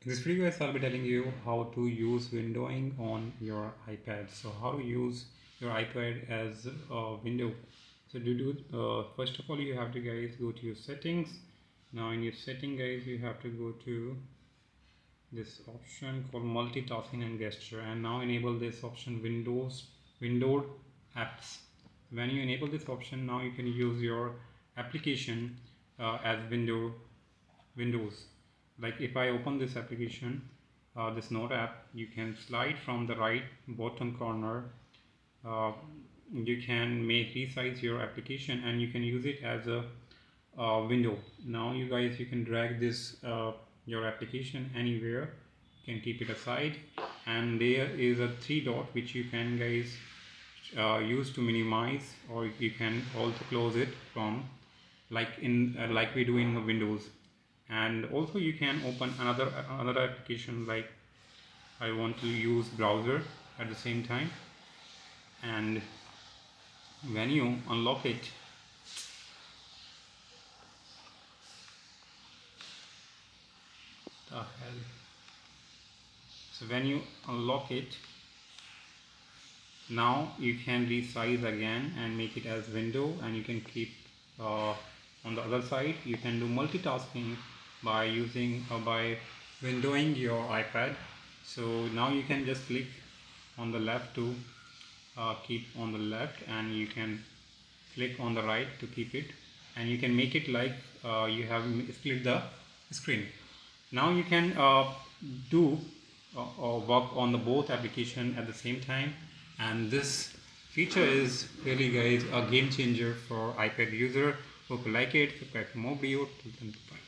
In this video guys, I'll be telling you how to use windowing on your iPad. So how to use your iPad as a window. So first of all, you have to guys go to your settings. Now in your setting guys, you have to go to this option called multitasking and gesture, and now enable this option windowed apps. When you enable this option, now you can use your application as windows. Like if I open this application, this note app, you can slide from the right bottom corner. You can make resize your application and you can use it as a window. Now you can drag this your application anywhere. You can keep it aside, and there is a three dot which you can guys use to minimize, or you can also close it from like we do in the Windows. And also you can open another application, like I want to use browser at the same time, and when you unlock it, the hell so when you unlock it, now you can resize again and make it as window, and you can keep on the other side. You can do multitasking by using by windowing your iPad. So now you can just click on the left to keep on the left, and you can click on the right to keep it, and you can make it like you have split the screen. Now you can do work on the both application at the same time, and this feature is really guys a game changer for iPad user. Hope you like it. Subscribe for more videos. Till then, bye.